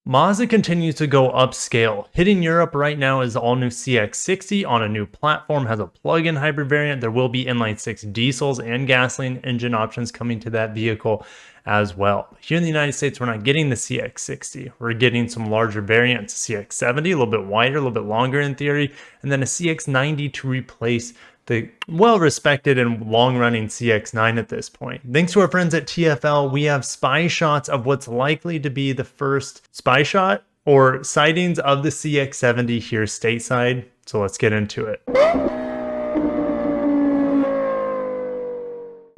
Mazda continues to go upscale. Hitting Europe right now is the all-new CX-60 on a new platform, has a plug-in hybrid variant. There will be inline-six diesels and gasoline engine options coming to that vehicle as well. Here in the United States, we're not getting the CX-60. We're getting some larger variants, CX-70, a little bit wider, a little bit longer in theory, and then a CX-90 to replace the well-respected and long-running CX-9 at this point. Thanks to our friends at TFL, we have spy shots of what's likely to be the first spy shot or sightings of the CX-70 here stateside. So let's get into it.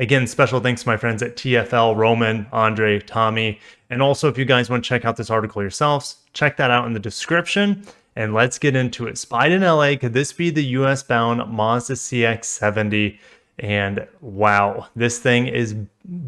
Again, special thanks to my friends at TFL, Roman, Andre, Tommy. And also, if you guys want to check out this article yourselves, check that out in the description. And let's get into it. Spied in LA, could this be the US bound Mazda CX-70? And wow, this thing is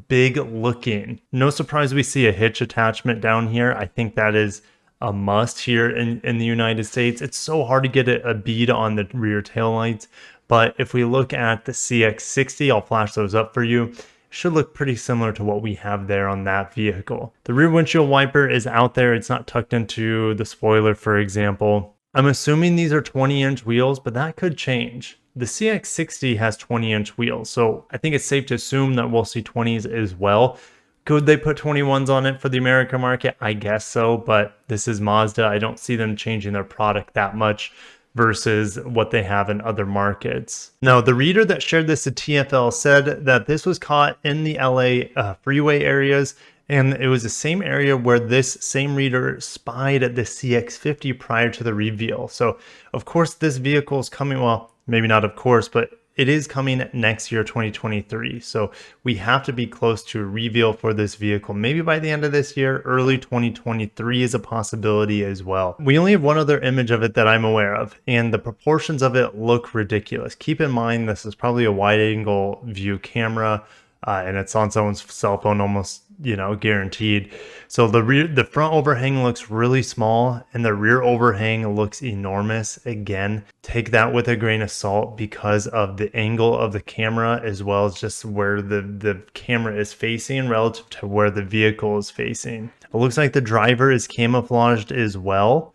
big looking. No surprise we see a hitch attachment down here. I think that is a must here in the United States. It's so hard to get a bead on the rear taillights. But if we look at the CX-60, I'll flash those up for you. Should look pretty similar to what we have there on that vehicle. The rear windshield wiper is out there. It's not tucked into the spoiler, for example. I'm assuming these are 20-inch wheels, but that could change. The CX-60 has 20-inch wheels, so I think it's safe to assume that we'll see 20s as well. Could they put 21s on it for the American market? I guess so, but this is Mazda. I don't see them changing their product that much versus what they have in other markets. Now, the reader that shared this to TFL said that this was caught in the LA freeway areas, and it was the same area where this same reader spied at the CX-50 prior to the reveal. So, of course, this vehicle is coming, well, maybe not of course, but it is coming next year, 2023. So we have to be close to a reveal for this vehicle. Maybe by the end of this year, early 2023 is a possibility as well. We only have one other image of it that I'm aware of, and the proportions of it look ridiculous. Keep in mind, this is probably a wide angle view camera, and it's on someone's cell phone almost, guaranteed. So the front overhang looks really small and the rear overhang looks enormous. Again, take that with a grain of salt because of the angle of the camera as well as just where the camera is facing relative to where the vehicle is facing. It looks like the driver is camouflaged as well.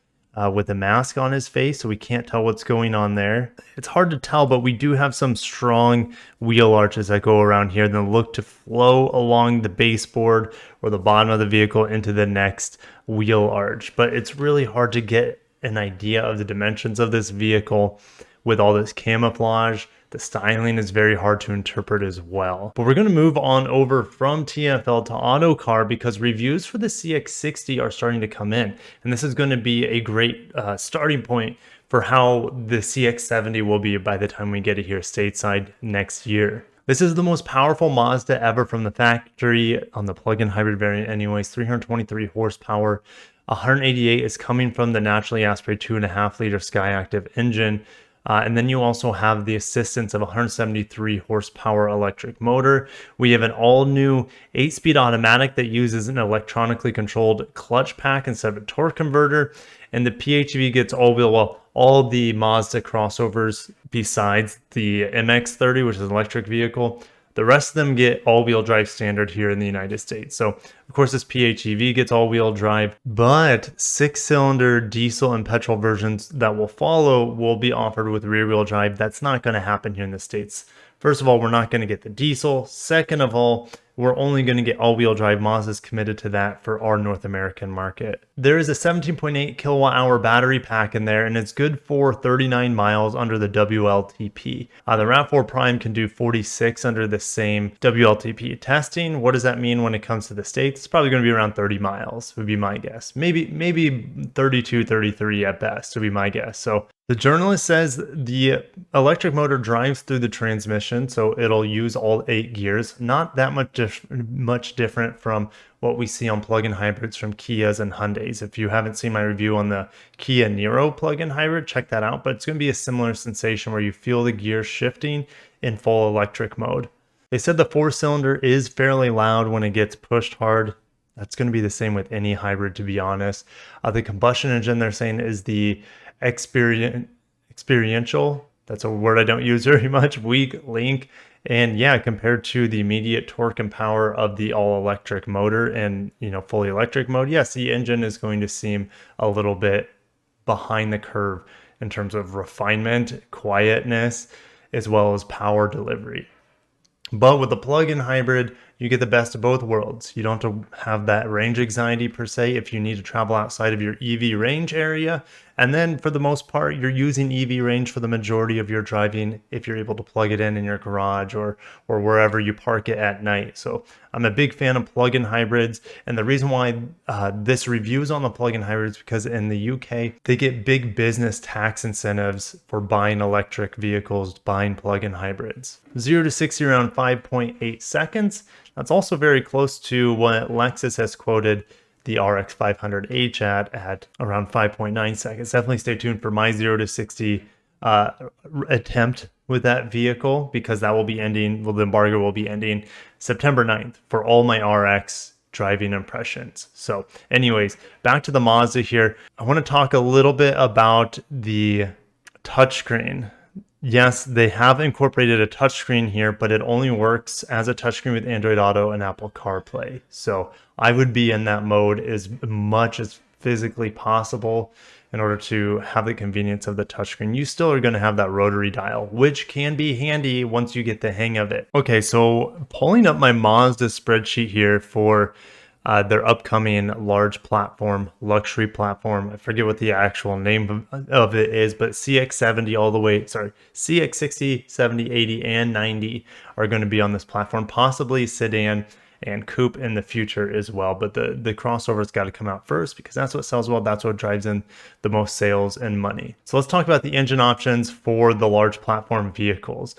With a mask on his face, so we can't tell what's going on there. It's hard to tell, but we do have some strong wheel arches that go around here that look to flow along the baseboard or the bottom of the vehicle into the next wheel arch. But it's really hard to get an idea of the dimensions of this vehicle with all this camouflage. The styling is very hard to interpret as well. But we're going to move on over from TFL to Autocar because reviews for the CX-60 are starting to come in. And this is going to be a great starting point for how the CX-70 will be by the time we get it here stateside next year. This is the most powerful Mazda ever from the factory on the plug-in hybrid variant anyways, 323 horsepower. 188 is coming from the naturally aspirated 2.5-liter Skyactiv engine. And then you also have the assistance of a 173 horsepower electric motor. We have an all-new 8-speed automatic that uses an electronically controlled clutch pack instead of a torque converter. And the PHEV gets all-wheel, well, all the Mazda crossovers besides the MX-30, which is an electric vehicle. The rest of them get all-wheel drive standard here in the United States. So, of course, this PHEV gets all-wheel drive, but 6-cylinder diesel and petrol versions that will follow will be offered with rear-wheel drive. That's not going to happen here in the States. First of all, we're not going to get the diesel. Second of all, we're only going to get all-wheel drive. Mazda's committed to that for our North American market. There is a 17.8 kilowatt hour battery pack in there, and it's good for 39 miles under the WLTP. The RAV4 Prime can do 46 under the same WLTP testing. What does that mean when it comes to the States? It's probably going to be around 30 miles, would be my guess. Maybe 32, 33 at best, would be my guess. So the journalist says the electric motor drives through the transmission, so it'll use all 8 gears. Not that much different from what we see on plug-in hybrids from Kias and Hyundais. If you haven't seen my review on the Kia Niro plug-in hybrid, check that out. But it's going to be a similar sensation where you feel the gears shifting in full electric mode. They said the 4-cylinder is fairly loud when it gets pushed hard. That's going to be the same with any hybrid, to be honest. The combustion engine, they're saying, is the experiential, that's a word I don't use very much, weak link And yeah, compared to the immediate torque and power of the all-electric motor and, fully electric mode, yes, the engine is going to seem a little bit behind the curve in terms of refinement, quietness, as well as power delivery. But with the plug-in hybrid, you get the best of both worlds. You don't have to have that range anxiety per se if you need to travel outside of your EV range area. And then for the most part, you're using EV range for the majority of your driving if you're able to plug it in your garage or wherever you park it at night. So I'm a big fan of plug-in hybrids. And the reason why this review is on the plug-in hybrids because in the UK, they get big business tax incentives for buying electric vehicles, buying plug-in hybrids. 0 to 60 around 5.8 seconds. That's also very close to what Lexus has quoted the RX 500h at around 5.9 seconds. Definitely stay tuned for my 0 to 60 attempt with that vehicle because that will be ending, well, the embargo will be ending September 9th for all my RX driving impressions. So anyways, back to the Mazda here. I want to talk a little bit about the touchscreen. Yes, they have incorporated a touchscreen here, but it only works as a touchscreen with Android Auto and Apple CarPlay. So I would be in that mode as much as physically possible in order to have the convenience of the touchscreen. You still are going to have that rotary dial, which can be handy once you get the hang of it. Okay, so pulling up my Mazda spreadsheet here for their upcoming large platform, luxury platform. I forget what the actual name of it is, but CX-70 all the way, CX-60, 70, 80, and 90 are going to be on this platform, possibly sedan and coupe in the future as well. But the crossover's got to come out first because that's what sells well. That's what drives in the most sales and money. So let's talk about the engine options for the large platform vehicles.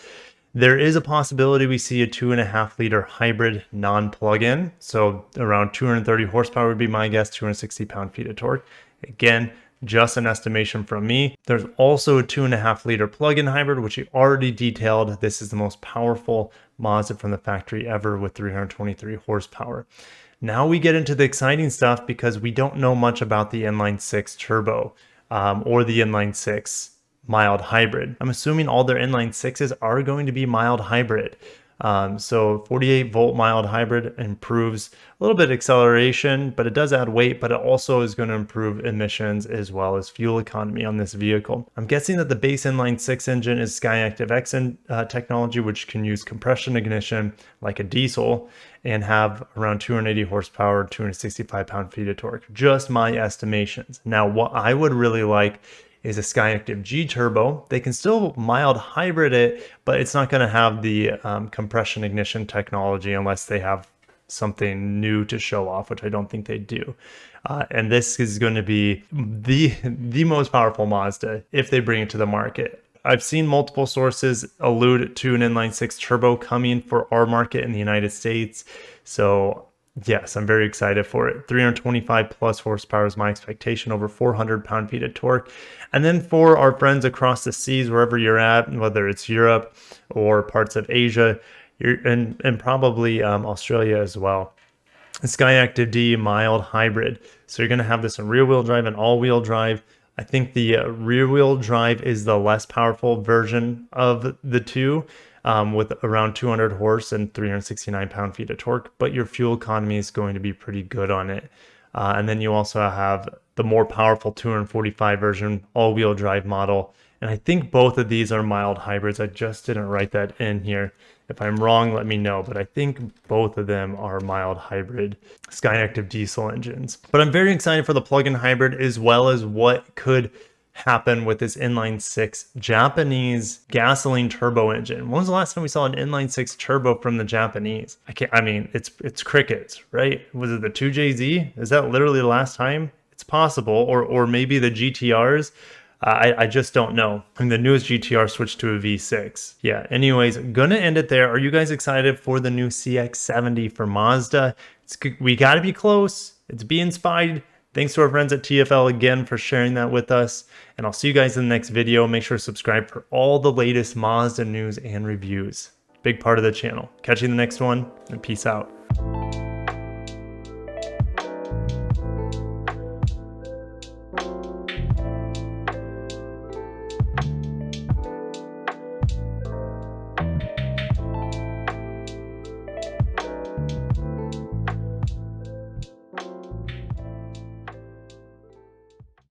There is a possibility we see a 2.5 liter hybrid non-plug-in. So around 230 horsepower would be my guess, 260 pound-feet of torque. Again, just an estimation from me. There's also a 2.5 liter plug-in hybrid, which we already detailed. This is the most powerful Mazda from the factory ever with 323 horsepower. Now we get into the exciting stuff because we don't know much about the inline-6 turbo or the inline-6 mild hybrid. I'm assuming all their inline sixes are going to be mild hybrid. So 48 volt mild hybrid improves a little bit of acceleration, but it does add weight, but it also is going to improve emissions as well as fuel economy on this vehicle. I'm guessing that the base inline six engine is SkyActiv X technology, which can use compression ignition like a diesel and have around 280 horsepower, 265 pound-feet of torque. Just my estimations. Now, what I would really like is a SkyActiv G turbo. They can still mild hybrid it, but it's not going to have the compression ignition technology unless they have something new to show off, which I don't think they do. And this is going to be the most powerful Mazda if they bring it to the market. I've seen multiple sources allude to an inline-6 turbo coming for our market in the United States. So yes, I'm very excited for it. 325 plus horsepower is my expectation, over 400 pound-feet of torque. And then for our friends across the seas, wherever you're at, whether it's Europe or parts of Asia, and probably Australia as well, SkyActiv D mild hybrid. So you're going to have this in rear-wheel drive and all-wheel drive. I think the rear-wheel drive is the less powerful version of the two, with around 200 horse and 369 pound-feet of torque, but your fuel economy is going to be pretty good on it. And then you also have the more powerful 245 version all-wheel drive model. And I think both of these are mild hybrids. I just didn't write that in here. If I'm wrong, let me know, but I think both of them are mild hybrid SkyActiv diesel engines. But I'm very excited for the plug-in hybrid as well as what could happen with this inline-6 Japanese gasoline turbo engine. When was the last time we saw an inline-6 turbo from the Japanese? I mean, it's crickets, right? Was it the 2JZ? Is that literally the last time? It's possible, or maybe the GTRs. I just don't know. And the newest GTR switched to a V6. Yeah, anyways, gonna end it there. Are you guys excited for the new CX-70 for Mazda? We gotta be close. It's being spied. Thanks to our friends at TFL again for sharing that with us. And I'll see you guys in the next video. Make sure to subscribe for all the latest Mazda news and reviews. Big part of the channel. Catch you in the next one, and peace out.